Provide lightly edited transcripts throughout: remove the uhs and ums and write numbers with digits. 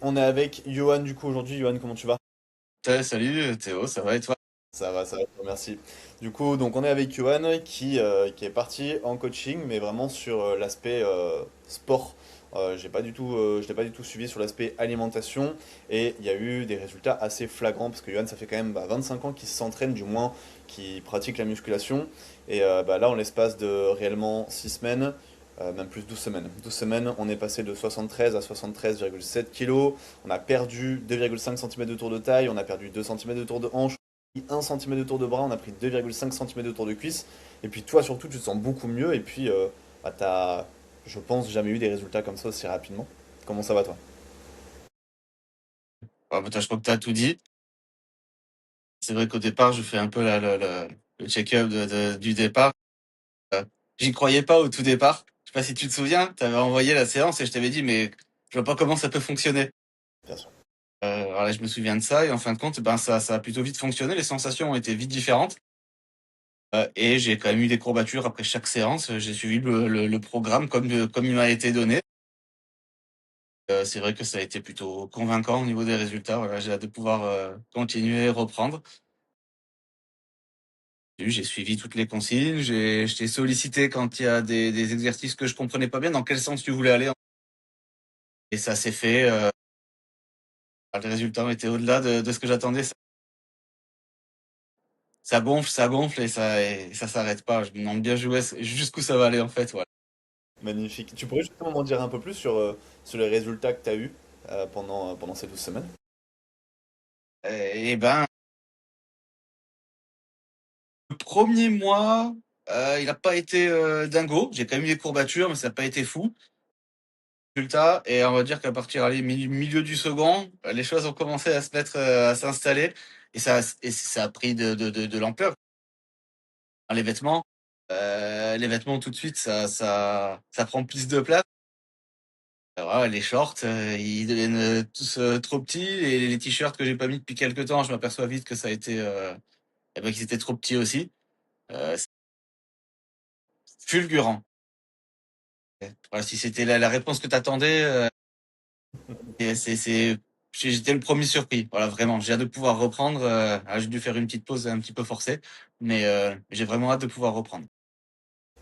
On est avec Johan du coup aujourd'hui. Johan, comment tu vas? Salut Théo, ça va et toi? Ça va, je te remercie. Du coup, donc on est avec Johan qui est parti en coaching, mais vraiment sur l'aspect sport. Je l'ai pas du tout suivi sur l'aspect alimentation et il y a eu des résultats assez flagrants parce que Johan, ça fait quand même 25 ans qu'il s'entraîne, du moins qu'il pratique la musculation. Et là, en l'espace de réellement 6 semaines, même plus 12 semaines. 12 semaines, on est passé de 73 à 73,7 kilos. On a perdu 2,5 cm de tour de taille, on a perdu 2 cm de tour de hanche. 1 cm de tour de bras, on a pris 2,5 cm de tour de cuisse. Et puis toi surtout, tu te sens beaucoup mieux. Et puis, t'as, je pense, jamais eu des résultats comme ça aussi rapidement. Comment ça va toi? Toi, je crois que tu as tout dit. C'est vrai qu'au départ, je fais un peu le check-up du départ. Euh, J'y croyais pas au tout départ. Je sais pas si tu te souviens, tu avais envoyé la séance et je t'avais dit, mais je vois pas comment ça peut fonctionner. Bien sûr. Alors là, je me souviens de ça et en fin de compte, ben, ça a plutôt vite fonctionné. Les sensations ont été vite différentes. Et j'ai quand même eu des courbatures après chaque séance. J'ai suivi le programme comme il m'a été donné. C'est vrai que ça a été plutôt convaincant au niveau des résultats. Voilà, j'ai hâte de pouvoir continuer, reprendre. J'ai suivi toutes les consignes, je t'ai sollicité quand il y a des exercices que je comprenais pas bien, dans quel sens tu voulais aller. Et ça s'est fait. Les résultats ont été au-delà de ce que j'attendais. Ça gonfle et ça s'arrête pas. Je me demande bien jusqu'où ça va aller en fait. Voilà. Magnifique. Tu pourrais justement m'en dire un peu plus sur les résultats que tu as eus pendant ces 12 semaines? Et ben, le premier mois, il n'a pas été dingo. J'ai quand même eu des courbatures, mais ça n'a pas été fou. Résultat, et on va dire qu'à partir du milieu du second, les choses ont commencé à se mettre, à s'installer, et ça a pris de l'ampleur. Les vêtements tout de suite, ça prend plus de place. Voilà, les shorts, ils deviennent tous trop petits, et les t-shirts que j'ai pas mis depuis quelques temps, je m'aperçois vite que ça a été, eh ben, qu'ils étaient trop petits aussi. C'est fulgurant. Voilà, si c'était la réponse que t'attendais, et j'étais le premier surpris. Voilà, vraiment. J'ai hâte de pouvoir reprendre. J'ai dû faire une petite pause un petit peu forcée, mais j'ai vraiment hâte de pouvoir reprendre.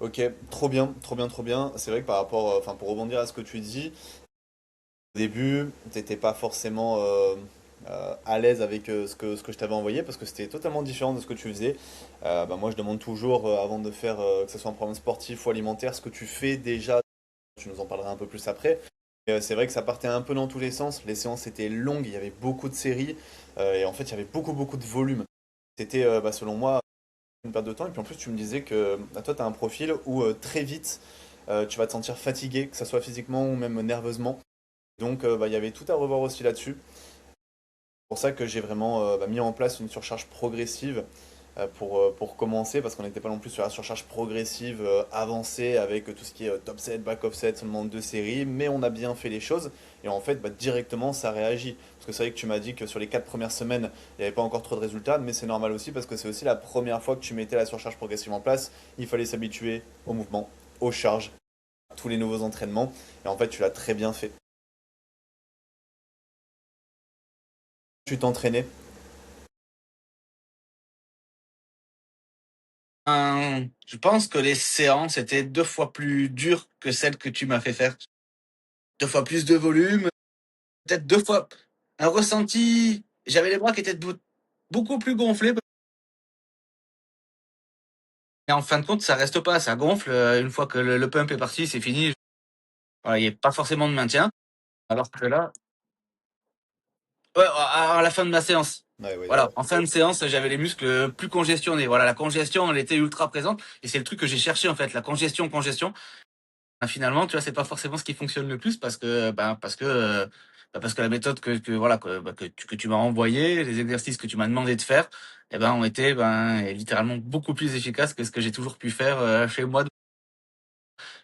Ok, trop bien, trop bien, trop bien. C'est vrai que par rapport, enfin pour rebondir à ce que tu dis, au début, t'étais pas forcément à l'aise avec ce que je t'avais envoyé parce que c'était totalement différent de ce que tu faisais. Moi, je demande toujours, avant de faire que ce soit un programme sportif ou alimentaire, ce que tu fais déjà. Tu nous en parleras un peu plus après. C'est vrai que ça partait un peu dans tous les sens. Les séances étaient longues, il y avait beaucoup de séries et en fait, il y avait beaucoup, beaucoup de volume. C'était, selon moi, une perte de temps. Et puis en plus, tu me disais que toi, tu as un profil où très vite, tu vas te sentir fatigué, que ce soit physiquement ou même nerveusement. Donc, il y avait tout à revoir aussi là-dessus. C'est pour ça que j'ai vraiment mis en place une surcharge progressive pour commencer, parce qu'on n'était pas non plus sur la surcharge progressive avancée avec tout ce qui est top set, back offset, seulement deux séries, mais on a bien fait les choses et en fait directement ça réagit. Parce que c'est vrai que tu m'as dit que sur les 4 premières semaines, il n'y avait pas encore trop de résultats, mais c'est normal aussi parce que c'est aussi la première fois que tu mettais la surcharge progressive en place. Il fallait s'habituer au mouvement, aux charges, à tous les nouveaux entraînements et en fait tu l'as très bien fait. Tu t'entraînais. Je pense que les séances étaient 2 fois plus dures que celles que tu m'as fait faire. 2 fois plus de volume, peut-être 2 fois un ressenti. J'avais les bras qui étaient beaucoup plus gonflés. Et en fin de compte, ça reste pas, ça gonfle. Une fois que le pump est parti, c'est fini. Voilà, il n'y a pas forcément de maintien. Alors que là, ouais, à la fin de ma séance. Ouais, ouais, Voilà, en fin de séance, j'avais les muscles plus congestionnés. Voilà, la congestion, elle était ultra présente. Et c'est le truc que j'ai cherché, en fait, la congestion. Finalement, tu vois, c'est pas forcément ce qui fonctionne le plus parce que la méthode voilà, que tu m'as envoyée, les exercices que tu m'as demandé de faire, ont été, littéralement beaucoup plus efficaces que ce que j'ai toujours pu faire chez moi.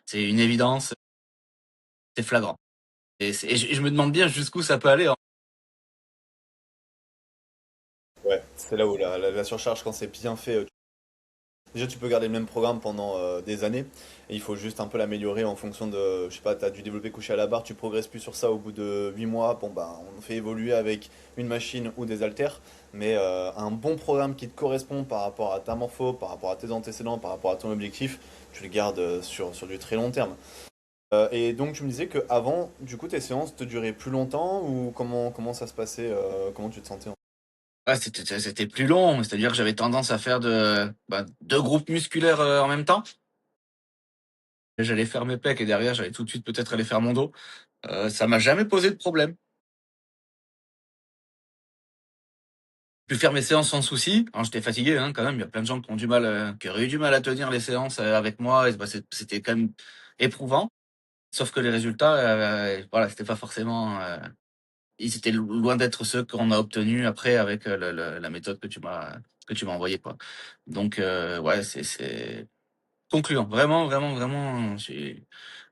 C'est une évidence, c'est flagrant. Et je me demande bien jusqu'où ça peut aller, hein. ouais. C'est là où la surcharge, quand c'est bien fait, Déjà, tu peux garder le même programme pendant des années et il faut juste un peu l'améliorer en fonction de, je sais pas, tu as dû développer coucher à la barre, tu progresses plus sur ça au bout de 8 mois. Bon, bah, on fait évoluer avec une machine ou des haltères, mais un bon programme qui te correspond par rapport à ta morpho, par rapport à tes antécédents, par rapport à ton objectif, tu le gardes sur du très long terme. Et donc, tu me disais que avant, du coup, tes séances te duraient plus longtemps ou comment ça se passait, comment tu te sentais Ouais, c'était plus long, c'est-à-dire que j'avais tendance à faire bah, 2 groupes musculaires, en même temps. J'allais faire mes pecs et derrière, j'allais tout de suite peut-être aller faire mon dos. Ça m'a jamais posé de problème. J'ai pu faire mes séances sans souci. Alors j'étais fatigué, hein, quand même. Il y a plein de gens qui ont du mal, qui auraient eu du mal à tenir les séances avec moi. Et bah, c'était quand même éprouvant. Sauf que les résultats, voilà, c'était pas forcément. Ils étaient loin d'être ceux qu'on a obtenus après avec la méthode que tu m'as envoyée, quoi. Donc ouais, c'est concluant. Vraiment, vraiment, vraiment, je suis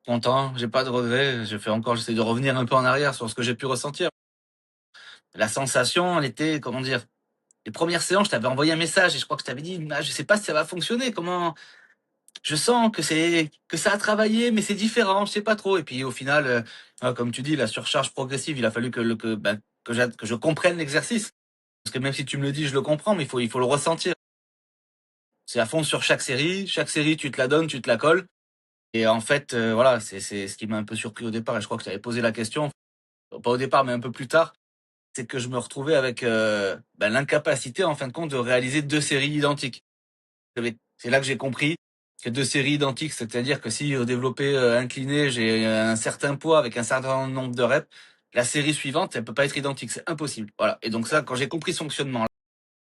content. J'ai pas de regrets. J'essaie de revenir un peu en arrière sur ce que j'ai pu ressentir. La sensation, elle était, comment dire, les premières séances, je t'avais envoyé un message et je crois que je t'avais dit, ah, je sais pas si ça va fonctionner. Comment je sens que ça a travaillé, mais c'est différent. Je sais pas trop. Et puis au final, comme tu dis, la surcharge progressive, il a fallu que je comprenne l'exercice. Parce que même si tu me le dis, je le comprends, mais il faut le ressentir. C'est à fond sur chaque série. Chaque série, tu te la donnes, tu te la colles. Et en fait, voilà, c'est ce qui m'a un peu surpris au départ. Et je crois que tu avais posé la question, pas au départ, mais un peu plus tard. C'est que je me retrouvais avec l'incapacité, en fin de compte, de réaliser 2 séries identiques. C'est là que j'ai compris que 2 séries identiques, c'est-à-dire que si au développé incliné, j'ai un certain poids avec un certain nombre de reps, la série suivante, elle peut pas être identique, c'est impossible. Voilà. Et donc ça, quand j'ai compris ce fonctionnement,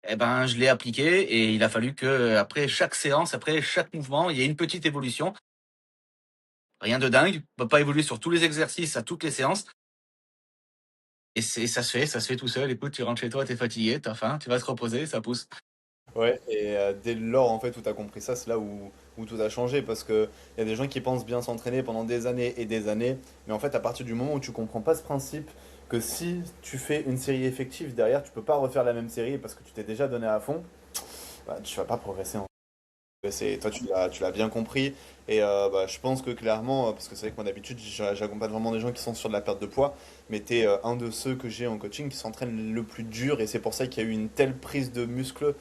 eh ben, je l'ai appliqué et il a fallu que après chaque séance, après chaque mouvement, il y ait une petite évolution. Rien de dingue, on peut pas évoluer sur tous les exercices à toutes les séances. Et ça se fait tout seul. Écoute, tu rentres chez toi, t'es fatigué, t'as faim, tu vas te reposer, ça pousse. Ouais, et dès lors en fait où tu as compris ça, c'est là où tout a changé parce que il y a des gens qui pensent bien s'entraîner pendant des années et des années, mais en fait à partir du moment où tu comprends pas ce principe que si tu fais une série effective derrière, tu peux pas refaire la même série parce que tu t'es déjà donné à fond, bah, tu vas pas progresser. Toi tu l'as bien compris et bah, je pense que clairement, parce que c'est vrai que moi d'habitude j'accompagne vraiment des gens qui sont sur de la perte de poids, mais tu es un de ceux que j'ai en coaching qui s'entraîne le plus dur et c'est pour ça qu'il y a eu une telle prise de muscle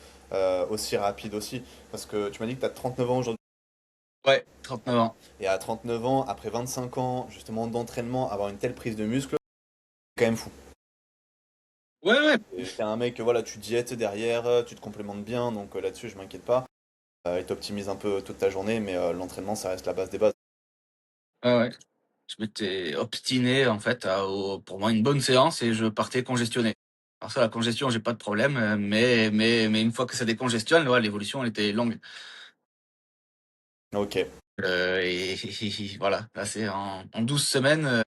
aussi rapide aussi. Parce que tu m'as dit que tu as 39 ans aujourd'hui Ouais, 39 ans. et à 39 ans, après 25 ans justement d'entraînement, avoir une telle prise de muscle, c'est quand même fou. Ouais, ouais. Et t'es un mec, voilà, tu diètes derrière, tu te complémentes bien, donc là-dessus je m'inquiète pas. Et t'optimises un peu toute ta journée, mais l'entraînement ça reste la base des bases. Ouais, ouais. Je m'étais obstiné en fait pour moi une bonne séance et je partais congestionné. Alors ça, la congestion, j'ai pas de problème, mais une fois que ça décongestionne, ouais, l'évolution elle était longue. Ok. Et voilà, là c'est en 12 semaines,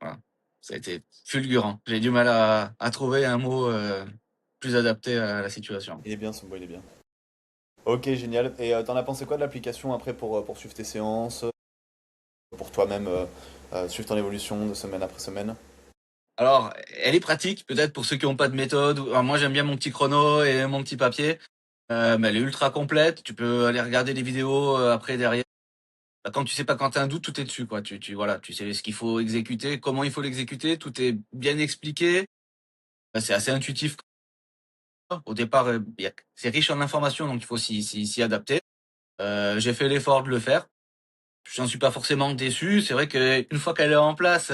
voilà, ça a été fulgurant. J'ai du mal à trouver un mot plus adapté à la situation. Il est bien ce mot, il est bien. Ok, génial. Et t'en as pensé quoi de l'application après pour suivre tes séances, pour toi-même suivre ton évolution de semaine après semaine? Alors, elle est pratique, peut-être pour ceux qui n'ont pas de méthode. Alors, moi, j'aime bien mon petit chrono et mon petit papier. Mais elle est ultra complète. Tu peux aller regarder les vidéos après derrière. Bah, quand tu sais pas, quand t'as un doute, tout est dessus, quoi. Voilà, tu sais ce qu'il faut exécuter, comment il faut l'exécuter. Tout est bien expliqué. C'est assez intuitif. Au départ, c'est riche en informations, donc il faut s'y adapter. J'ai fait l'effort de le faire. J'en suis pas forcément déçu. C'est vrai qu'une fois qu'elle est en place,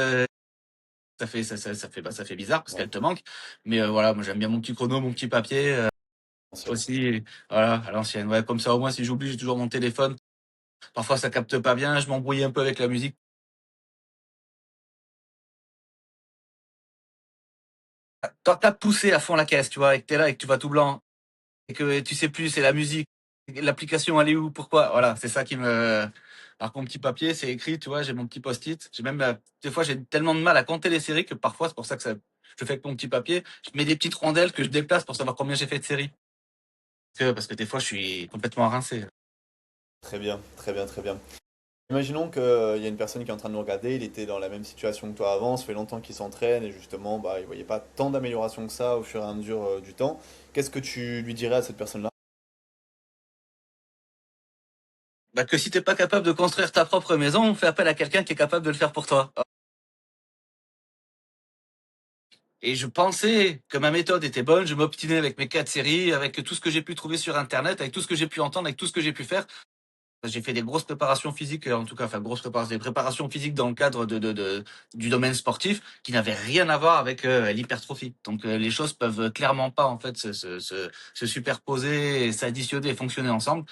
ça fait bizarre parce Ouais, qu'elle te manque. Mais voilà, moi j'aime bien mon petit chrono, mon petit papier ancienne. aussi. Voilà, à l'ancienne. Ouais, comme ça au moins si j'oublie, j'ai toujours mon téléphone. Parfois ça capte pas bien, je m'embrouille un peu avec la musique. Quand t'as poussé à fond la caisse, tu vois, et que t'es là et que tu vas tout blanc et que tu sais plus, c'est la musique, l'application elle est où, pourquoi, voilà, c'est ça qui me. Alors mon petit papier, c'est écrit, tu vois, j'ai mon petit post-it. J'ai même des fois j'ai tellement de mal à compter les séries que parfois c'est pour ça que je fais avec mon petit papier. Je mets des petites rondelles que je déplace pour savoir combien j'ai fait de séries. Parce que des fois je suis complètement rincé. Très bien, très bien, très bien. Imaginons qu'il y a une personne qui est en train de nous regarder, il était dans la même situation que toi avant, ça fait longtemps qu'il s'entraîne et justement, bah, il voyait pas tant d'amélioration que ça au fur et à mesure du temps. Qu'est-ce que tu lui dirais à cette personne-là? Bah, que si t'es pas capable de construire ta propre maison, fais appel à quelqu'un qui est capable de le faire pour toi. Et je pensais que ma méthode était bonne, je m'obstinais avec mes 4 séries, avec tout ce que j'ai pu trouver sur Internet, avec tout ce que j'ai pu entendre, avec tout ce que j'ai pu faire. J'ai fait des grosses préparations physiques, en tout cas, enfin grosses préparations, des préparations physiques dans le cadre du domaine sportif qui n'avaient rien à voir avec l'hypertrophie. Donc les choses peuvent clairement pas en fait se superposer, et s'additionner et fonctionner ensemble.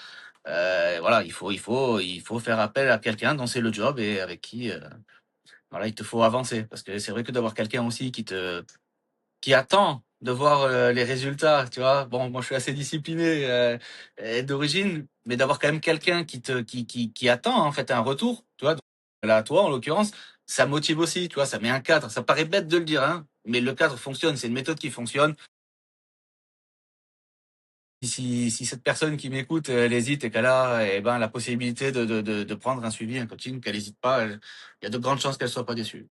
Voilà, il faut faire appel à quelqu'un dont c'est le job et avec qui voilà, il te faut avancer. Parce que c'est vrai que d'avoir quelqu'un aussi qui attend de voir les résultats, tu vois. Bon, moi je suis assez discipliné d'origine, mais d'avoir quand même quelqu'un qui attend en fait un retour, tu vois. Donc, là, toi en l'occurrence, ça motive aussi, tu vois. Ça met un cadre. Ça paraît bête de le dire, hein, mais le cadre fonctionne. C'est une méthode qui fonctionne. Si cette personne qui m'écoute, elle hésite et qu'elle a eh ben, la possibilité de prendre un suivi, un coaching, qu'elle n'hésite pas, il y a de grandes chances qu'elle soit pas déçue.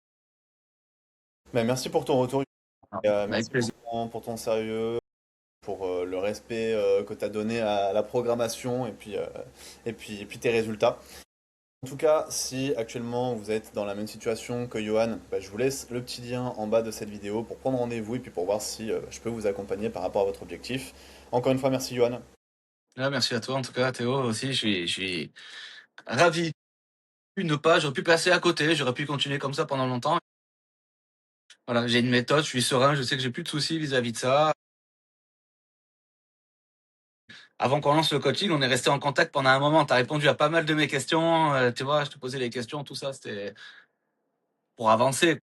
Mais merci pour ton retour Ah, et avec merci plaisir. pour ton sérieux, pour le respect que tu as donné à la programmation et puis tes résultats. En tout cas, si actuellement vous êtes dans la même situation que Johan, bah, je vous laisse le petit lien en bas de cette vidéo pour prendre rendez-vous et puis pour voir si je peux vous accompagner par rapport à votre objectif. Encore une fois, merci Johan. Ah, merci à toi en tout cas, Théo aussi. Je suis ravi. Ne pas, j'aurais pu passer à côté, j'aurais pu continuer comme ça pendant longtemps. Voilà, j'ai une méthode, je suis serein, je sais que j'ai plus de soucis vis-à-vis de ça. Avant qu'on lance le coaching, on est resté en contact pendant un moment. Tu as répondu à pas mal de mes questions, tu vois, je te posais les questions, tout ça, c'était pour avancer.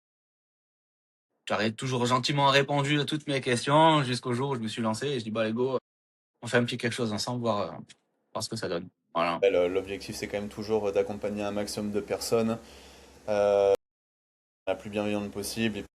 Tu as toujours gentiment répondu à toutes mes questions jusqu'au jour où je me suis lancé et je dis, bah, les go, on fait un petit quelque chose ensemble, voir ce que ça donne. Voilà. L'objectif, c'est quand même toujours d'accompagner un maximum de personnes euh, la plus bienveillante possible. Et puis,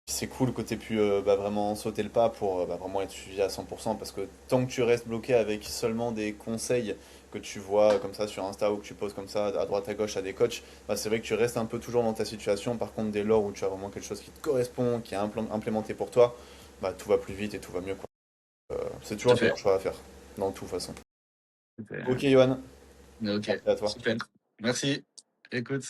c'est cool que tu aies pu bah, vraiment sauter le pas pour bah, vraiment être suivi à 100% parce que tant que tu restes bloqué avec seulement des conseils que tu vois comme ça sur Insta ou que tu poses comme ça à droite à gauche à des coachs, bah, c'est vrai que tu restes un peu toujours dans ta situation. Par contre, dès lors où tu as vraiment quelque chose qui te correspond, qui est implémenté pour toi, bah, tout va plus vite et tout va mieux, quoi. C'est Tout toujours à le fait. meilleur choix à faire, dans toute façon. Tout à Ok, fait. Johan, Ok, merci à toi. super. Merci. Écoute.